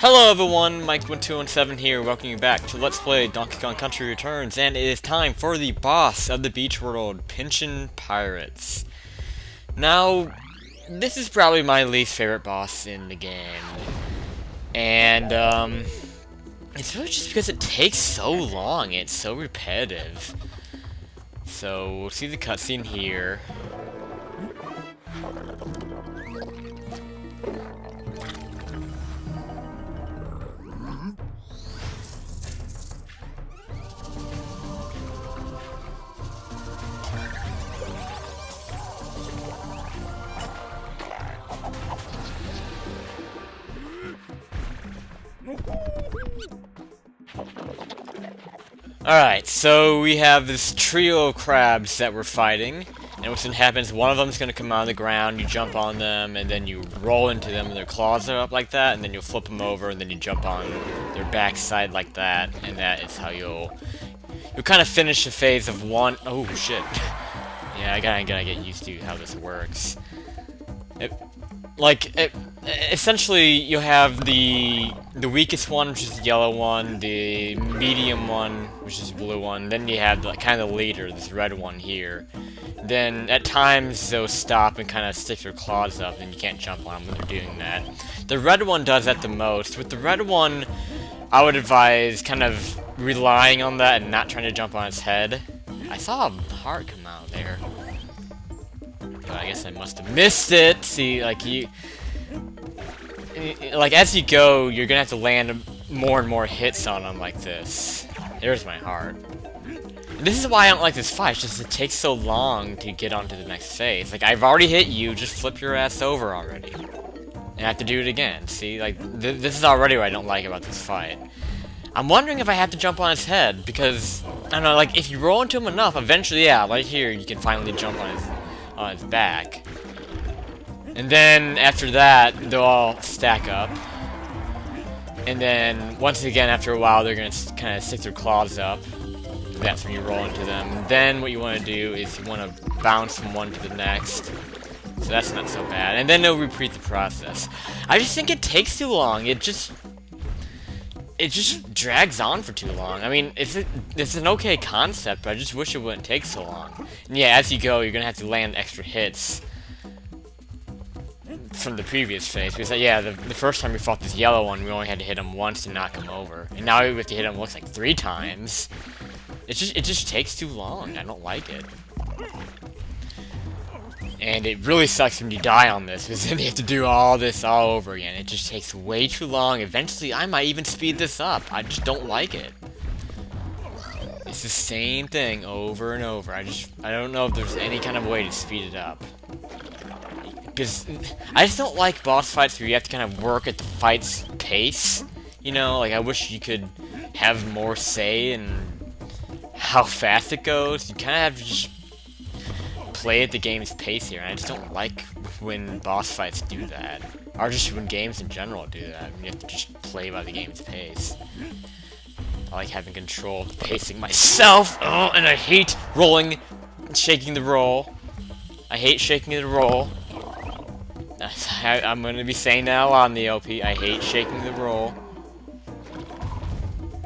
Hello everyone, Mike1217 here, welcoming you back to Let's Play Donkey Kong Country Returns, and it is time for the boss of the beach world, Pynchon Pirates. Now, this is probably my least favorite boss in the game, and it's really just because it takes so long, it's so repetitive. So, we'll see the cutscene here. Alright, so we have this trio of crabs that we're fighting, and what's going to happen is one of them is going to come out of the ground, you jump on them, and then you roll into them, and their claws are up like that, and then you'll flip them over, and then you jump on their backside like that, and that is how you'll kind of finish the phase of one. Oh shit. Yeah, I gotta get used to how this works. Essentially, you have the weakest one, which is the yellow one, the medium one, which is the blue one, then you have the, kind of the leader, this red one here. Then, at times, they'll stop and kind of stick their claws up, and you can't jump on them when they're doing that. The red one does that the most. With the red one, I would advise kind of relying on that and not trying to jump on its head. I saw a heart come out there. But I guess I must have missed it. See, like as you go, you're gonna have to land more and more hits on them like this. There's my heart. And this is why I don't like this fight. It's just it takes so long to get onto the next phase. Like, I've already hit you, just flip your ass over already. And I have to do it again. See, like, this is already what I don't like about this fight. I'm wondering if I have to jump on his head, because, I don't know, like, if you roll into him enough, eventually, yeah, right here, you can finally jump on his back. And then, after that, they'll all stack up. And then, once again, after a while, they're gonna kind of stick their claws up. That's when you roll into them. And then, what you want to do is you want to bounce from one to the next. So that's not so bad. And then they'll repeat the process. I just think it takes too long. It just drags on for too long. I mean, it's an okay concept, but I just wish it wouldn't take so long. And yeah, as you go, you're gonna have to land extra hits from the previous phase, because yeah, the first time we fought this yellow one, we only had to hit him once to knock him over, and now we have to hit him looks like 3 times. It just takes too long. I don't like it. And it really sucks when you die on this, because then you have to do all this all over again. It just takes way too long. Eventually, I might even speed this up. I just don't like it. It's the same thing over and over. I don't know if there's any kind of way to speed it up. Because I just don't like boss fights where you have to kind of work at the fight's pace. You know, like, I wish you could have more say in how fast it goes. You kind of have to just play at the game's pace here, and I just don't like when boss fights do that. Or just when games in general do that. You have to just play by the game's pace. I like having control of the pacing myself. Oh, and I hate rolling, shaking the roll. I hate shaking the roll. I'm gonna be saying that a lot on the LP. I hate shaking the roll.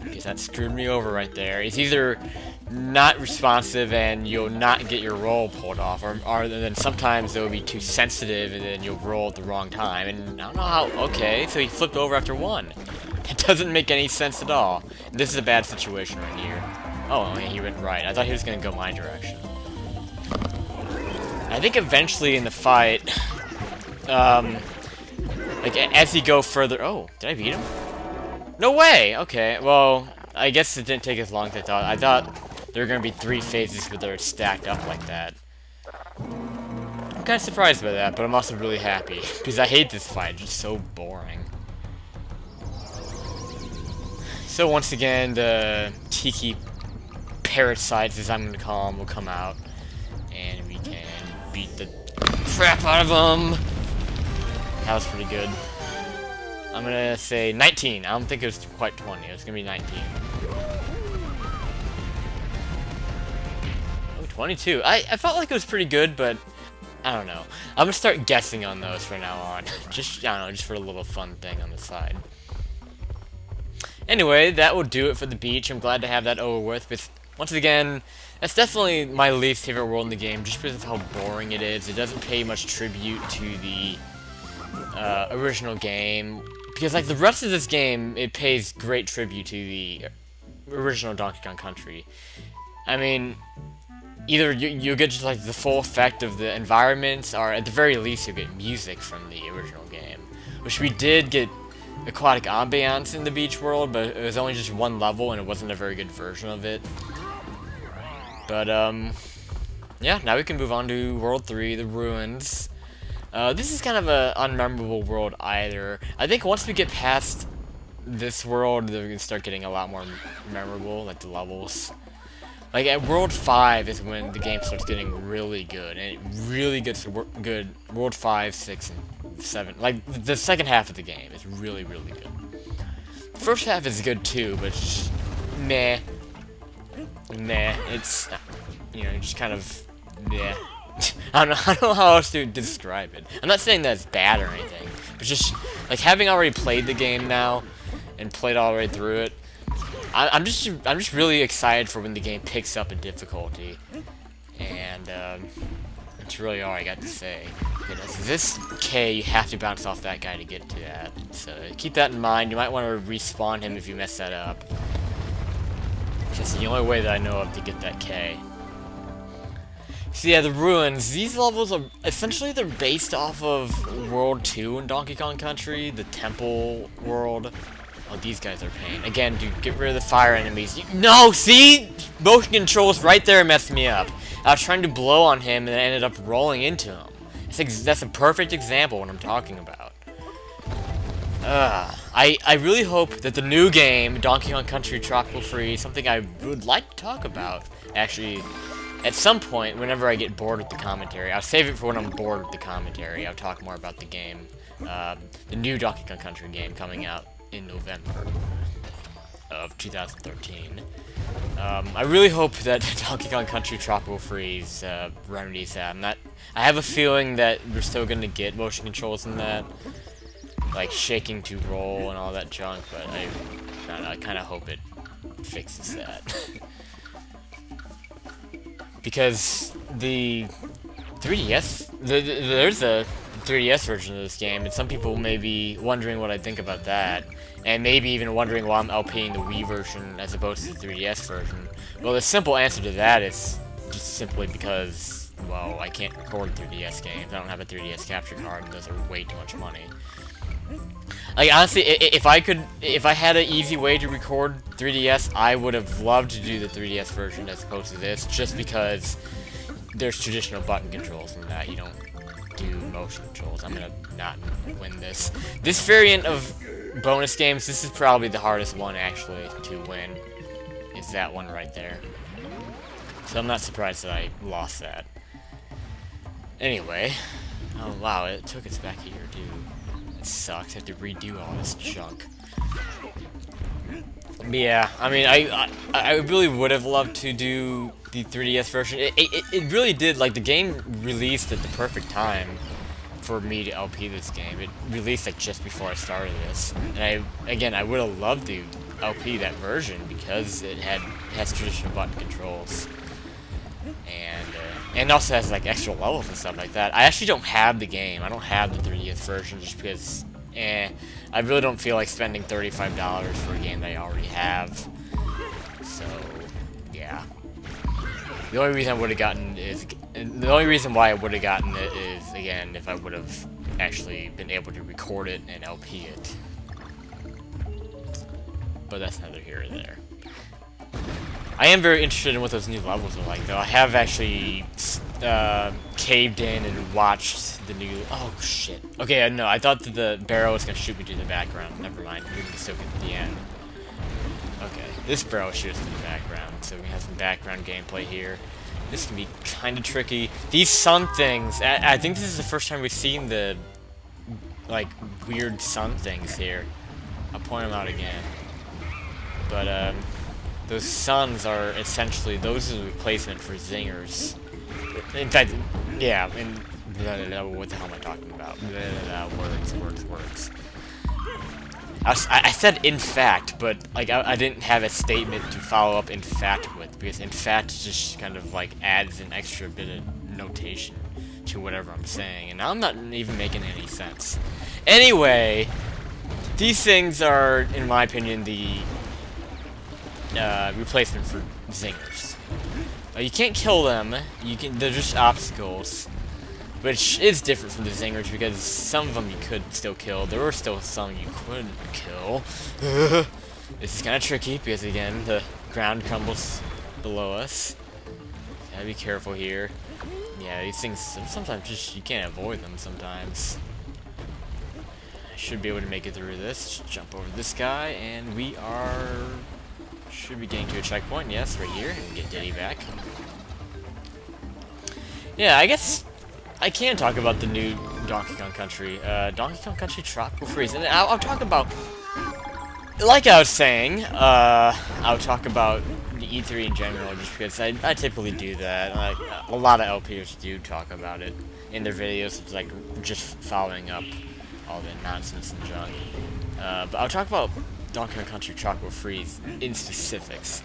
Because that screwed me over right there. It's either not responsive and you'll not get your roll pulled off, or then sometimes it'll be too sensitive and then you'll roll at the wrong time. And I don't know how. Okay, so he flipped over after 1. It doesn't make any sense at all. And this is a bad situation right here. Oh, he went right. I thought he was gonna go my direction. I think eventually in the fight, like, as you go further... Oh, did I beat him? No way! Okay, well, I guess it didn't take as long as I thought. I thought there were going to be 3 phases where they're stacked up like that. I'm kind of surprised by that, but I'm also really happy, because I hate this fight. It's just so boring. So once again, the Tiki Parasites, as I'm going to call them, will come out, and we can beat the crap out of them. That was pretty good. I'm gonna say 19. I don't think it was quite 20. It was gonna be 19. Oh, 22. I felt like it was pretty good, but I don't know. I'm gonna start guessing on those from now on. Just, I don't know, just for a little fun thing on the side. Anyway, that will do it for the beach. I'm glad to have that over with. But once again, that's definitely my least favorite world in the game, just because of how boring it is. It doesn't pay much tribute to the original game. Because, like, the rest of this game, it pays great tribute to the original Donkey Kong Country. I mean, either you get just, like, the full effect of the environments, or at the very least, you'll get music from the original game. Which we did get aquatic ambiance in the beach world, but it was only just one level, and it wasn't a very good version of it. But, yeah, now we can move on to World 3, the Ruins. This is kind of an unmemorable world either. I think once we get past this world, we're gonna start getting a lot more memorable, like the levels. Like, at World 5 is when the game starts getting really good, and it really gets good. World 5, 6, and 7. Like, the second half of the game is really, really good. The first half is good too, but just meh. Meh. It's, you know, just kind of meh. I don't know how else to describe it. I'm not saying that it's bad or anything, but just, like, having already played the game now, and played all the way through it, I'm just really excited for when the game picks up in difficulty, and that's really all I got to say. This K, you have to bounce off that guy to get to that, so keep that in mind. You might want to respawn him if you mess that up. It's the only way that I know of to get that K. So yeah, the Ruins. These levels are essentially they're based off of World 2 in Donkey Kong Country, the Temple World. Oh, these guys are pain. Again, dude, get rid of the fire enemies. No, see? Motion controls right there messed me up. I was trying to blow on him and I ended up rolling into him. That's a perfect example of what I'm talking about. I really hope that the new game, Donkey Kong Country Tropical Freeze, something I would like to talk about, actually, at some point, whenever I get bored with the commentary. I'll save it for when I'm bored with the commentary. I'll talk more about the game, the new Donkey Kong Country game coming out in November of 2013. I really hope that Donkey Kong Country Tropical Freeze remedies that. I have a feeling that we're still gonna get motion controls in that, like shaking to roll and all that junk, but I don't know, I kind of hope it fixes that. Because the 3DS, there's a 3DS version of this game, and some people may be wondering what I think about that, and maybe even wondering why I'm LPing the Wii version as opposed to the 3DS version. Well, the simple answer to that is just simply because, well, I can't record 3DS games. I don't have a 3DS capture card, and those are way too much money. Like, honestly, if I had an easy way to record 3DS, I would have loved to do the 3DS version as opposed to this, just because there's traditional button controls in that. You don't do motion controls. I'm gonna not win this. This variant of bonus games, this is probably the hardest one, actually, to win. Is that one right there. So I'm not surprised that I lost that. Anyway. Oh, wow, it took us back here, dude. Sucks. I have to redo all this junk. But yeah, I mean, I really would have loved to do the 3DS version. It really did. Like, the game released at the perfect time for me to LP this game. It released like just before I started this, and I would have loved to LP that version because it has traditional button controls. And also has like extra levels and stuff like that. I actually don't have the game. I don't have the 3DS version just because, I really don't feel like spending $35 for a game that I already have. So, yeah. The only reason I would have gotten the only reason why I would have gotten it is, again, if I would have actually been able to record it and LP it. But that's neither here or there. I am very interested in what those new levels are like, though. I have actually caved in and watched the new... Oh, shit. Okay, no, I thought that the barrel was going to shoot me to the background. Never mind, we can still get to the end. Okay, this barrel shoots to the background, so we have some background gameplay here. This can be kind of tricky. These sun things, I think this is the first time we've seen the, like, weird sun things here. I'll point them out again. But, those suns are essentially, those are the replacement for zingers. In fact, yeah, and what the hell am I talking about? Words. I said in fact, but like I didn't have a statement to follow up in fact with, because in fact just kind of like adds an extra bit of notation to whatever I'm saying, and I'm not even making any sense. Anyway, these things are, in my opinion, the replacement for zingers. You can't kill them. They're just obstacles. Which is different from the zingers, because some of them you could still kill. There were still some you couldn't kill. This is kind of tricky, because again, the ground crumbles below us. Gotta be careful here. Yeah, these things, sometimes just, you can't avoid them sometimes. I should be able to make it through this. Just jump over this guy, and we should be getting to a checkpoint. Yes, right here, and get Diddy back. Yeah, I guess I can talk about the new Donkey Kong Country. Donkey Kong Country Tropical Freeze. And I'll talk about, like I was saying, I'll talk about the E3 in general, just because I typically do that. Like, a lot of LPers do talk about it in their videos. It's like just following up all the nonsense and junk. But I'll talk about Donkey Kong Country Tropical Freeze in specifics.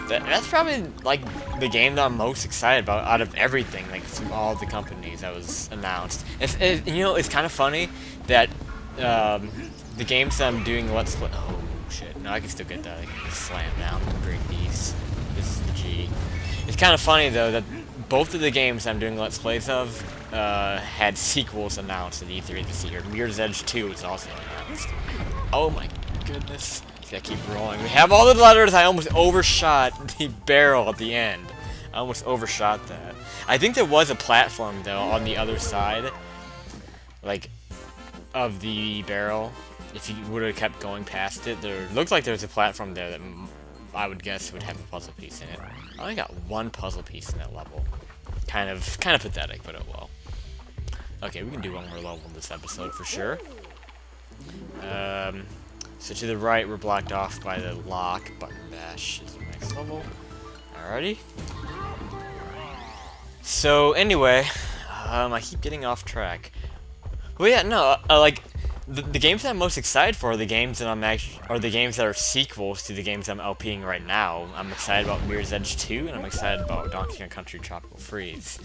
That's probably like the game that I'm most excited about out of everything, like from all the companies that was announced. You know, it's kind of funny that the games that I'm doing Let's Play. Oh shit! No, I can still get that. I can just slam down and break these. This is the G. It's kind of funny though that both of the games I'm doing Let's Plays of had sequels announced at E3 this year. Mirror's Edge 2 was also announced. Oh my goodness. I keep rolling. We have all the letters. I almost overshot the barrel at the end. I almost overshot that. I think there was a platform though on the other side, like, of the barrel. If you would have kept going past it, there looked like there was a platform there that I would guess would have a puzzle piece in it. I only got one puzzle piece in that level. Kind of pathetic, but oh well. Okay, we can do one more level in this episode for sure. So to the right, we're blocked off by the lock. Button bash is the next level. Alrighty. So anyway, I keep getting off track. Well, yeah, no, like the games that I'm most excited for are the games that the games that are sequels to the games I'm LPing right now. I'm excited about Mirror's Edge 2, and I'm excited about Donkey Kong Country Tropical Freeze.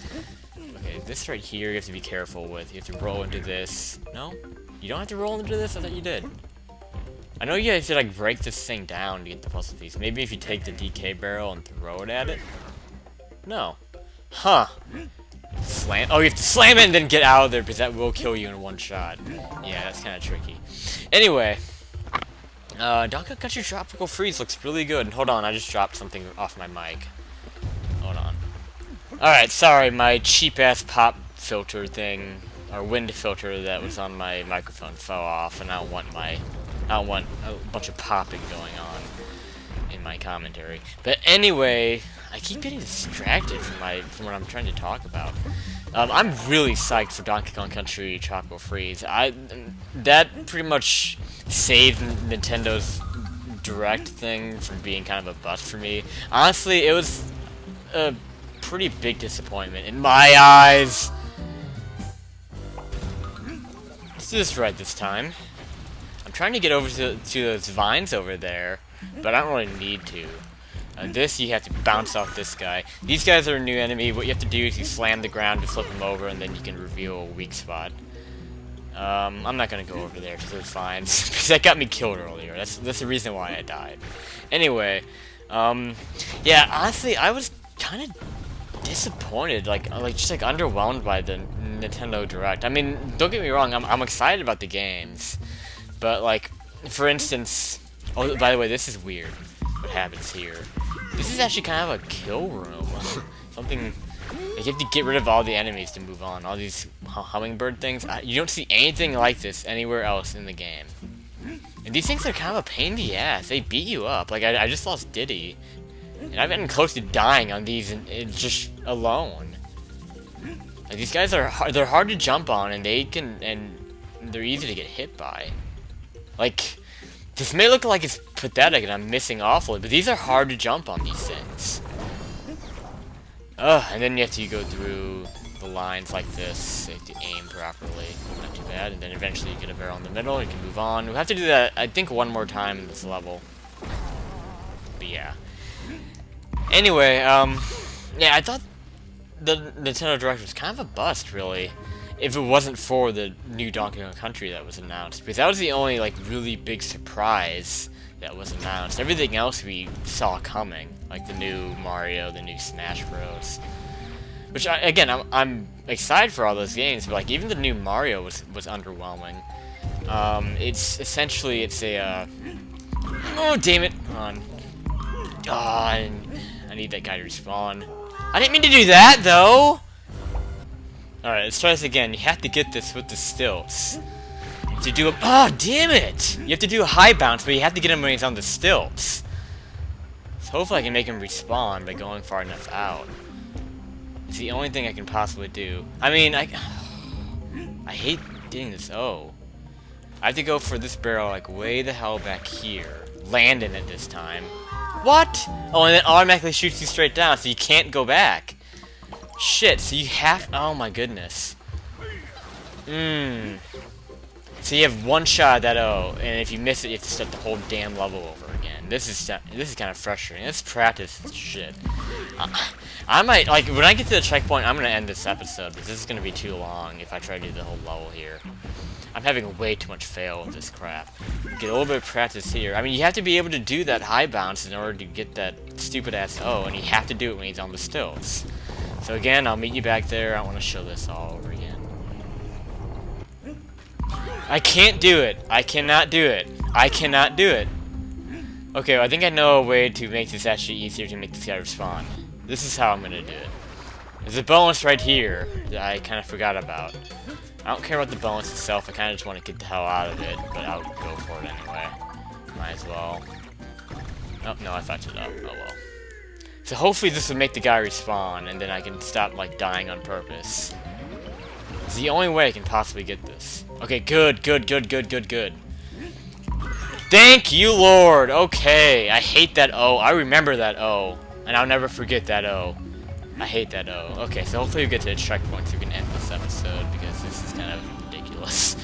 Okay, this right here you have to be careful with. You have to roll into this. No? You don't have to roll into this? I thought you did. I know you have to like break this thing down to get the puzzle piece. Maybe if you take the DK barrel and throw it at it? No. Huh. Slam. Oh, you have to slam it and then get out of there, because that will kill you in one shot. Yeah, that's kind of tricky. Anyway, Donkey Kong Country Tropical Freeze looks really good. And hold on, I just dropped something off my mic. Hold on. Alright, sorry, my cheap-ass pop filter thing, or wind filter that was on my microphone fell off, and I don't want a bunch of popping going on in my commentary. But anyway, I keep getting distracted from what I'm trying to talk about. I'm really psyched for Donkey Kong Country Tropical Freeze. That pretty much saved Nintendo's Direct thing from being kind of a bust for me. Honestly, it was a pretty big disappointment in my eyes. Let's do this right this time. I'm trying to get over to those vines over there, but I don't really need to. This, you have to bounce off this guy. These guys are a new enemy. What you have to do is you slam the ground to flip them over, and then you can reveal a weak spot. I'm not gonna go over there to those vines, because that got me killed earlier. That's the reason why I died. Anyway, yeah, honestly, I was kind of disappointed, just underwhelmed by the Nintendo Direct. I mean, don't get me wrong, I'm excited about the games, but like, for instance, oh, by the way, this is weird. What happens here? This is actually kind of a kill room. Something, like, you have to get rid of all the enemies to move on. All these hummingbird things. You don't see anything like this anywhere else in the game. And these things are kind of a pain in the ass. They beat you up. Like, I just lost Diddy. And I've been close to dying on these just alone. Like, these guys they're hard to jump on, and they're easy to get hit by. Like, this may look like it's pathetic and I'm missing awfully, but these are hard to jump on, these things. And then you have to go through the lines like this, so you have to aim properly. Not too bad, and then eventually you get a barrel in the middle, you can move on. We'll have to do that, I think, one more time in this level. But yeah. Anyway, yeah, I thought the Nintendo Direct was kind of a bust, really, if it wasn't for the new Donkey Kong Country that was announced, because that was the only, like, really big surprise that was announced. Everything else we saw coming, like the new Mario, the new Smash Bros. Which, again, I'm excited for all those games, but, like, even the new Mario was underwhelming. It's essentially, it's a, oh, damn it, come on. Oh, I need that guy to respawn. I didn't mean to do that, though! Alright, let's try this again. You have to get this with the stilts. To do a... Oh, damn it! You have to do a high bounce, but you have to get him when he's on the stilts. So hopefully I can make him respawn by going far enough out. It's the only thing I can possibly do. I mean, I hate getting this O. I have to go for this barrel, like, way the hell back here. Land in it this time. What? Oh, and it automatically shoots you straight down, so you can't go back. Shit, so you have... Oh my goodness. So you have one shot at that O, and if you miss it, you have to start the whole damn level over again. This is kind of frustrating. Let's practice this shit. I might, like, when I get to the checkpoint, I'm gonna end this episode, because this is gonna be too long if I try to do the whole level here. I'm having way too much fail with this crap. Get a little bit of practice here. I mean, you have to be able to do that high bounce in order to get that stupid-ass O, and you have to do it when he's on the stilts. So again, I'll meet you back there. I want to show this all over again. I can't do it. I cannot do it. I cannot do it. Okay, well, I think I know a way to make this actually easier to make this guy respawn. This is how I'm gonna do it. There's a bonus right here that I kind of forgot about. I don't care about the bonus itself, I kind of just want to get the hell out of it, but I'll go for it anyway. Might as well. Oh, no, I fucked it up. Oh well. So hopefully this will make the guy respawn, and then I can stop, like, dying on purpose. It's the only way I can possibly get this. Okay, good, good, good, good, good, good. Thank you, Lord! Okay, I hate that O. I remember that O. And I'll never forget that O. I hate that O. Okay, so hopefully we get to the checkpoint so we can end this episode, because this is kind of ridiculous.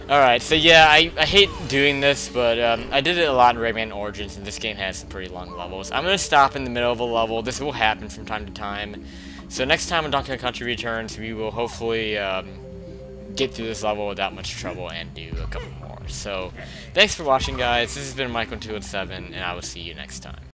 Alright, so yeah, I hate doing this, but I did it a lot in Rayman Origins, and this game has some pretty long levels. I'm going to stop in the middle of a level. This will happen from time to time. So next time when Donkey Kong Country returns, we will hopefully get through this level without much trouble and do a couple more. So, thanks for watching, guys. This has been Mike1217, and I will see you next time.